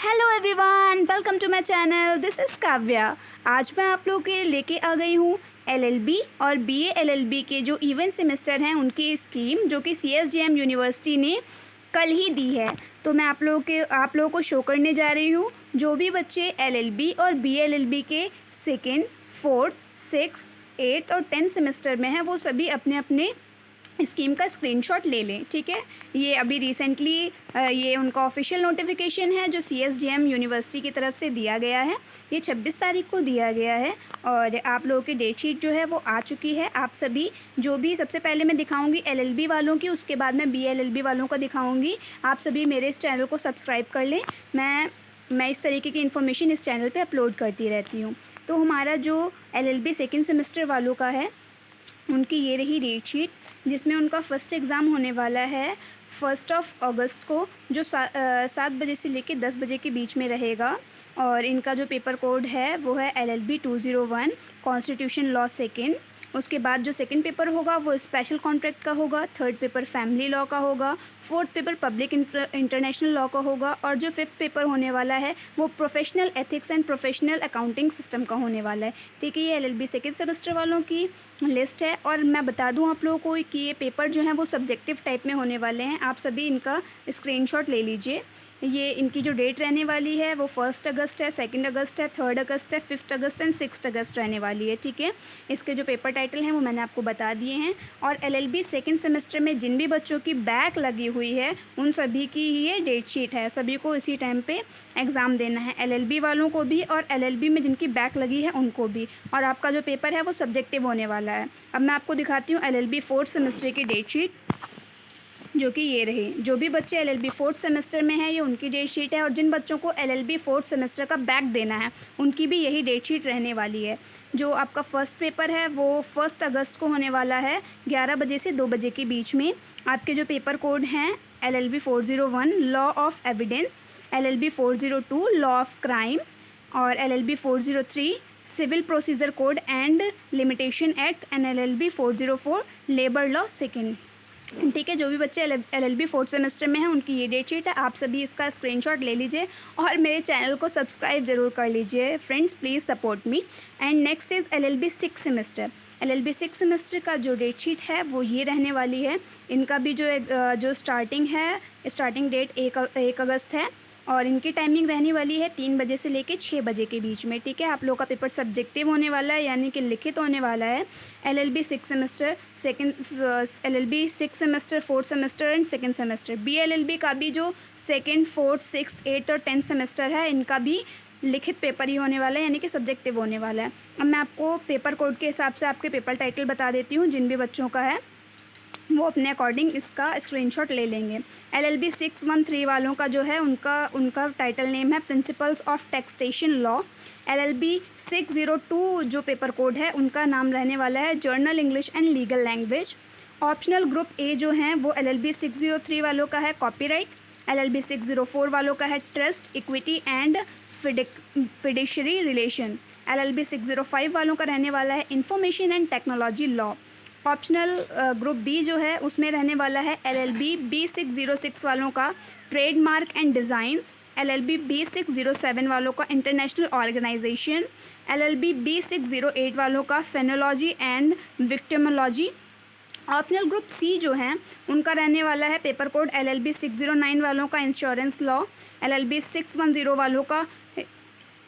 Hello everyone, welcome to my channel. This is Kavya. आज मैं आप लोगों के लिए लेके आ गई हूँ एलएलबी और बीए एलएलबी के जो इवेंट सेमेस्टर हैं उनकी स्कीम, जो कि सीएसजेएम यूनिवर्सिटी ने कल ही दी है। तो मैं आप लोगों को शो करने जा रही हूँ। जो भी बच्चे एलएलबी और बीए एलएलबी के सेकेंड, फोर्थ, सिक्स, एट्थ और 10th सेमेस्टर में हैं, वो सभी अपने अपने स्कीम का स्क्रीनशॉट ले लें। ठीक है, ये अभी रिसेंटली ये उनका ऑफिशियल नोटिफिकेशन है जो सीएसजेएम यूनिवर्सिटी की तरफ से दिया गया है। ये 26 तारीख को दिया गया है और आप लोगों की डेट शीट जो है वो आ चुकी है। आप सभी जो भी, सबसे पहले मैं दिखाऊंगी एलएलबी वालों की, उसके बाद मैं बीएलएलबी वालों का दिखाऊंगी। आप सभी मेरे इस चैनल को सब्सक्राइब कर लें। मैं इस तरीके की इन्फॉर्मेशन इस चैनल पर अपलोड करती रहती हूँ। तो हमारा जो एलएलबी सेकेंड सेमेस्टर वालों का है, उनकी ये रही डेट शीट, जिसमें उनका फ़र्स्ट एग्ज़ाम होने वाला है 1 अगस्त को, जो 7 बजे से लेकर 10 बजे के बीच में रहेगा। और इनका जो पेपर कोड है वो है LLB 201 कॉन्स्टिट्यूशन लॉ सेकेंड। उसके बाद जो सेकंड पेपर होगा वो स्पेशल कॉन्ट्रैक्ट का होगा, थर्ड पेपर फैमिली लॉ का होगा, fourth paper public international law का होगा और जो फिफ्थ पेपर होने वाला है वो professional ethics and professional accounting system का होने वाला है। ठीक है, ये एलएलबी सेकेंड सेमेस्टर वालों की लिस्ट है। और मैं बता दूं आप लोगों को कि ये पेपर जो हैं वो सब्जेक्टिव टाइप में होने वाले हैं। आप सभी इनका स्क्रीनशॉट ले लीजिए। ये इनकी जो डेट रहने वाली है वो 1 अगस्त है, 2 अगस्त है, 3 अगस्त है, 5 अगस्त एंड 6 अगस्त रहने वाली है। ठीक है, इसके जो पेपर टाइटल हैं वो मैंने आपको बता दिए हैं। और एलएलबी सेकेंड सेमेस्टर में जिन भी बच्चों की बैक लगी हुई है उन सभी की ही ये डेट शीट है। सभी को इसी टाइम पे एग्ज़ाम देना है, एलएलबी वालों को भी और एलएलबी में जिनकी बैक लगी है उनको भी। और आपका जो पेपर है वो सब्जेक्टिव होने वाला है। अब मैं आपको दिखाती हूँ एलएलबी फोर्थ सेमेस्टर की डेट शीट, जो कि ये रही। जो भी बच्चे एलएलबी फोर्थ सेमेस्टर में है ये उनकी डेट शीट है। और जिन बच्चों को एलएलबी फोर्थ सेमेस्टर का बैक देना है उनकी भी यही डेट शीट रहने वाली है। जो आपका फर्स्ट पेपर है वो 1 अगस्त को होने वाला है 11 बजे से 2 बजे के बीच में। आपके जो पेपर कोड हैं LLB 401 law of evidence, LLB 402 law of crime और LLB 403 civil procedure code and limitation act and LLB 404 labour law second. ठीक है, जो भी बच्चे एलएलबी फोर्थ सेमेस्टर में हैं उनकी ये डेट शीट है। आप सभी इसका स्क्रीनशॉट ले लीजिए और मेरे चैनल को सब्सक्राइब ज़रूर कर लीजिए। Friends, please support me. And next is LLB six semester. LLB six semester का जो डेट शीट है वो ये रहने वाली है। इनका भी जो स्टार्टिंग डेट 1 अगस्त है और इनकी टाइमिंग रहने वाली है 3 बजे से लेकर 6 बजे के बीच में। ठीक है, आप लोगों का पेपर सब्जेक्टिव होने वाला है, यानी कि लिखित होने वाला है। LLB six semester LLB six semester, fourth semester and second semester. BLLB का भी जो सेकेंड, फोर्थ, सिक्स, 8th और 10th सेमेस्टर है, इनका भी लिखित पेपर ही होने वाला है, यानी कि सब्जेक्टिव होने वाला है। अब मैं आपको पेपर कोड के हिसाब से आपके पेपर टाइटल बता देती हूँ। जिन भी बच्चों का है वो अपने अकॉर्डिंग इसका स्क्रीनशॉट ले लेंगे। LLB 613 वालों का जो है उनका टाइटल नेम है principles of taxation law. LLB 602 जो पेपर कोड है उनका नाम रहने वाला है journal English and legal language. Optional group A जो हैं वो LLB 603 वालों का है कॉपीराइट, LLB 604 वालों का है trust, equity and fiduciary relation. LLB 605 वालों का रहने वाला है information and technology law. Optional group B जो है उसमें रहने वाला है LLB B606 वालों का trademark and designs, LLB B607 वालों का इंटरनेशनल ऑर्गेनाइजेशन, LLB B608 वालों का penology and victimology. Optional group C जो हैं उनका रहने वाला है पेपर कोड LLB 609 वालों का इंश्योरेंस लॉ, LLB 610 वालों का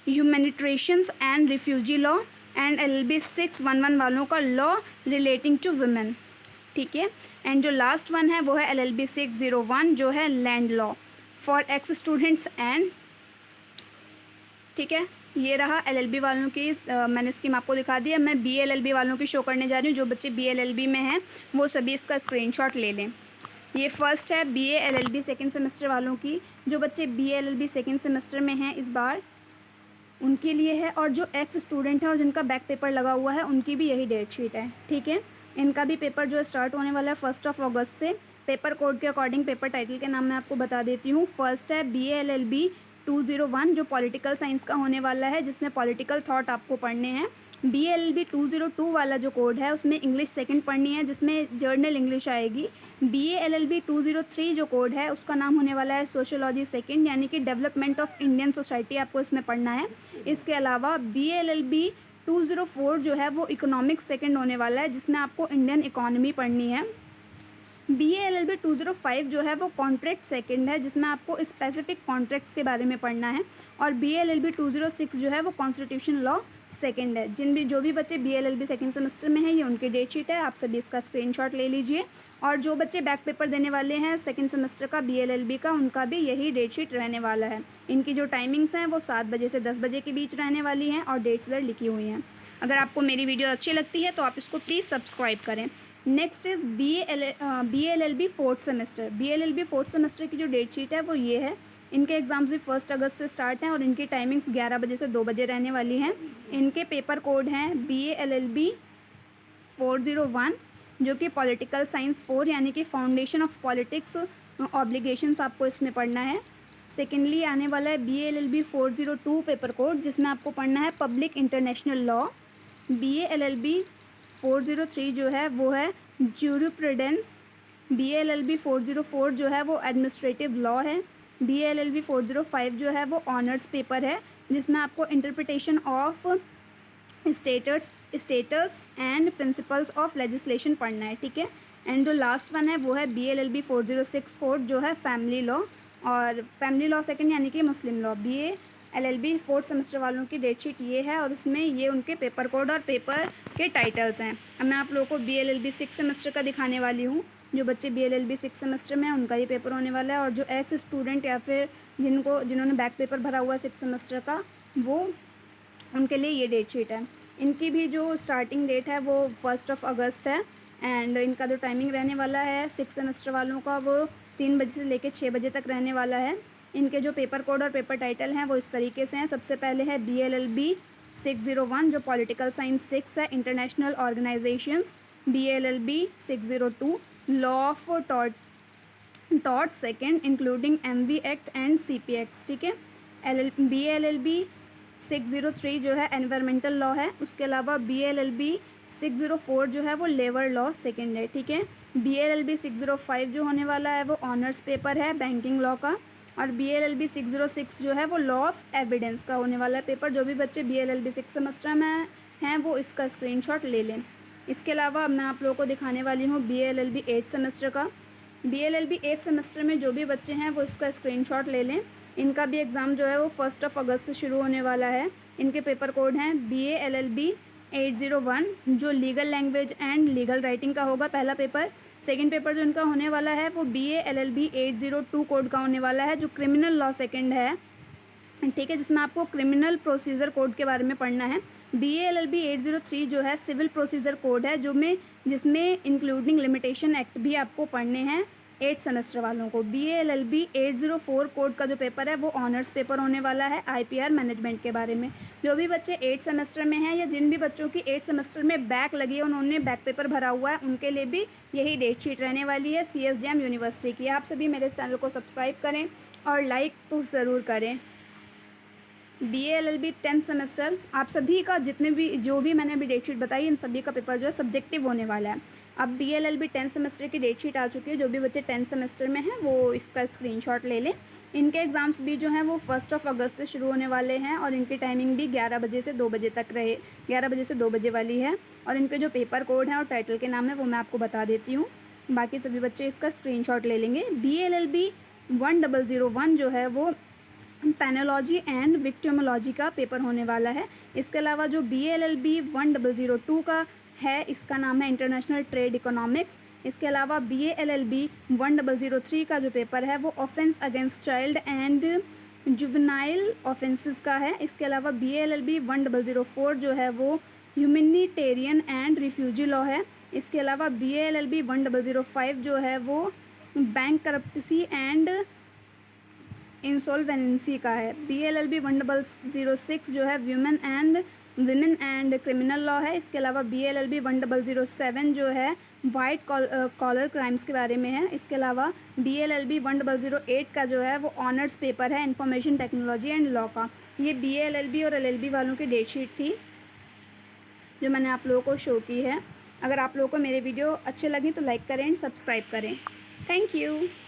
humanitarians and refugee law and LLB 611 वालों का लॉ रिलेटिंग टू वुमेन। ठीक है, एंड जो लास्ट वन है वो है LLB 601 जो है land law for x students and. ठीक है, ये रहा LLB वालों की मैंने स्कीम आपको दिखा दी है। मैं BLLB वालों की शो करने जा रही हूँ। जो बच्चे BLLB में हैं वो सभी इसका स्क्रीनशॉट ले लें। ये फर्स्ट है BALLB सेकेंड सेमेस्टर वालों की। जो बच्चे BALLB सेकेंड सेमेस्टर में हैं इस बार उनके लिए है, और जो एक्स स्टूडेंट है और जिनका बैक पेपर लगा हुआ है उनकी भी यही डेट शीट है। ठीक है, इनका भी पेपर जो स्टार्ट होने वाला है 1 अगस्त से। पेपर कोड के अकॉर्डिंग पेपर टाइटल के नाम मैं आपको बता देती हूँ। फर्स्ट है BALLB 201 जो पॉलिटिकल साइंस का होने वाला है, जिसमें पॉलिटिकल थॉट आपको पढ़ने हैं। BA-LLB 202 वाला जो कोड है उसमें इंग्लिश सेकंड पढ़नी है, जिसमें जर्नल इंग्लिश आएगी। BA-LLB 203 जो कोड है उसका नाम होने वाला है सोशियोलॉजी सेकंड, यानी कि डेवलपमेंट ऑफ इंडियन सोसाइटी आपको इसमें पढ़ना है। इसके अलावा BA-LLB 204 जो है वो इकोनॉमिक्स सेकंड होने वाला है, जिसमें आपको इंडियन इकोनॉमी पढ़नी है। BA-LLB 205 जो है वो कॉन्ट्रैक्ट सेकंड है, जिसमें आपको स्पेसिफिक कॉन्ट्रैक्ट्स के बारे में पढ़ना है। और BA-LLB 206 जो है वो कॉन्स्टिट्यूशन लॉ सेकंड है। जो भी बच्चे BA-LLB सेकंड सेमेस्टर में हैं, ये उनकी डेट शीट है, आप सभी इसका स्क्रीनशॉट ले लीजिए। और जो बच्चे बैक पेपर देने वाले हैं सेकंड सेमेस्टर का BA-LLB का, उनका भी यही डेट शीट रहने वाला है। इनकी जो टाइमिंग्स हैं वो 7 बजे से 10 बजे के बीच रहने वाली हैं और डेट्स इधर लिखी हुई हैं। अगर आपको मेरी वीडियो अच्छी लगती है तो आप इसको प्लीज़ सब्सक्राइब करें। Next is BA-LLB fourth semester. BA-LLB fourth semester की जो डेट शीट है वो ये है। इनके एग्ज़ाम्स भी 1 अगस्त से स्टार्ट हैं और इनकी टाइमिंग्स 11 बजे से 2 बजे रहने वाली हैं। इनके पेपर कोड हैं BA-LLB 401, जो कि पॉलिटिकल साइंस 4 यानी कि फाउंडेशन ऑफ पॉलिटिक्स ऑब्लिगेशंस आपको इसमें पढ़ना है। सेकेंडली आने वाला है BA-LLB 402 पेपर कोड, जिसमें आपको पढ़ना है पब्लिक इंटरनेशनल लॉ। BA-LLB 403 जो है वो है ज्यूरिप्रूडेंस। BA-LLB 404 जो है वो एडमिनिस्ट्रेटिव लॉ है। BA-LLB 405 जो है वो ऑनर्स पेपर है, जिसमें आपको interpretation of status and principles of legislation पढ़ना है, ठीक है। एंड जो लास्ट वन है वो है BA-LLB 406 कोड, जो है फैमिली लॉ। और फैमिली लॉ सेकंड यानी कि मुस्लिम लॉ। BA-LLB फोर्थ सेमेस्टर वालों की डेट शीट ये है और उसमें ये उनके पेपर कोड और पेपर के टाइटल्स हैं। अब मैं आप लोगों को BA-LLB 6 सेमेस्टर का दिखाने वाली हूँ। जो बच्चे BA-LLB 6 सेमेस्टर में हैं उनका ये पेपर होने वाला है, और जो एक्स स्टूडेंट या फिर जिन्होंने बैक पेपर भरा हुआ है 6 सेमेस्टर का, वो उनके लिए ये डेट शीट है। इनकी भी जो स्टार्टिंग डेट है वो 1 अगस्त है। एंड इनका जो टाइमिंग रहने वाला है 6 सेमेस्टर वालों का वो 3 बजे से लेकर 6 बजे तक रहने वाला है। इनके जो पेपर कोड और पेपर टाइटल हैं वो इस तरीके से हैं। सबसे पहले है BA-LLB 601 जो पॉलिटिकल साइंस 6 है, international organisations. BA-LLB 602 law of tort second including MV act and CP acts, ठीक है। BA-LLB 603 जो है एनवायरमेंटल लॉ है। उसके अलावा BA-LLB 604 जो है वो लेबर लॉ सेकेंड है, ठीक है। BA-LLB 605 जो होने वाला है वो ऑनर्स पेपर है बैंकिंग लॉ का। और BA-LLB 606 जो है वो लॉ ऑफ एविडेंस का होने वाला है पेपर। जो भी बच्चे BA-LLB 6 सेमेस्टर में हैं वो इसका स्क्रीनशॉट ले लें। इसके अलावा मैं आप लोगों को दिखाने वाली हूँ BA-LLB 8 सेमेस्टर का। BA-LLB 8 सेमेस्टर में जो भी बच्चे हैं वो इसका स्क्रीनशॉट ले लें। इनका भी एग्ज़ाम जो है वो 1 अगस्त से शुरू होने वाला है। इनके पेपर कोड हैं BA-LLB 801 जो legal language and legal writing का होगा पहला पेपर। सेकंड पेपर जो इनका होने वाला है वो BA-LLB 802 कोड का होने वाला है, जो क्रिमिनल लॉ सेकंड है, ठीक है, जिसमें आपको क्रिमिनल प्रोसीजर कोड के बारे में पढ़ना है। BA-LLB 803 जो है सिविल प्रोसीजर कोड है, जिसमें इंक्लूडिंग लिमिटेशन एक्ट भी आपको पढ़ने हैं 8 सेमेस्टर वालों को। BA-LLB 804 कोड का जो पेपर है वो ऑनर्स पेपर होने वाला है IPR मैनेजमेंट के बारे में। जो भी बच्चे 8 सेमेस्टर में हैं या जिन भी बच्चों की 8 सेमेस्टर में बैक लगी है, उन्होंने बैक पेपर भरा हुआ है, उनके लिए भी यही डेट शीट रहने वाली है CSJM यूनिवर्सिटी की। आप सभी मेरे इस चैनल को सब्सक्राइब करें और लाइक तो ज़रूर करें। BA-LLB 10th सेमेस्टर, आप सभी का जो भी मैंने अभी डेट शीट बताई, इन सभी का पेपर जो है सब्जेक्टिव होने वाला है। अब BA-LLB 10th सेमेस्टर की डेट शीट आ चुकी है। जो भी बच्चे 10th सेमेस्टर में हैं वो इसका स्क्रीनशॉट ले लें। इनके एग्ज़ाम्स भी जो हैं वो 1 अगस्त से शुरू होने वाले हैं और इनकी टाइमिंग भी 11 बजे से 2 बजे तक 11 बजे से 2 बजे वाली है। और इनके जो पेपर कोड हैं और टाइटल के नाम है वो मैं आपको बता देती हूँ, बाकी सभी बच्चे इसका स्क्रीनशॉट ले लेंगे। BA-LLB 1001 जो है वो पैनोलॉजी एंड विक्टिमोलॉजी का पेपर होने वाला है। इसके अलावा जो BA-LLB 1002 का है, इसका नाम है इंटरनेशनल ट्रेड इकोनॉमिक्स। इसके अलावा BA-LLB 1003 का जो पेपर है वो offence against child and juvenile offences का है। इसके अलावा BA-LLB 1004 जो है वो ह्यूमैनिटेरियन एंड रिफ्यूजी लॉ है। इसके अलावा BA-LLB 1005 जो है वो बैंक करप्सी एंड इंसॉल्वेंसी का है। BA-LLB 1006 जो है विमेन एंड क्रिमिनल लॉ है। इसके अलावा BA-LLB 1007 जो है वाइट कॉलर क्राइम्स के बारे में है। इसके अलावा BA-LLB 1008 का जो है वो ऑनर्स पेपर है इंफॉर्मेशन टेक्नोलॉजी एंड लॉ का। ये BA-LLB और LLB वालों की डेट शीट थी। जो मैंने आप लोगों को शो की है। अगर आप लोगों को मेरे वीडियो अच्छे लगे तो लाइक करें एंड सब्सक्राइब करें। Thank you.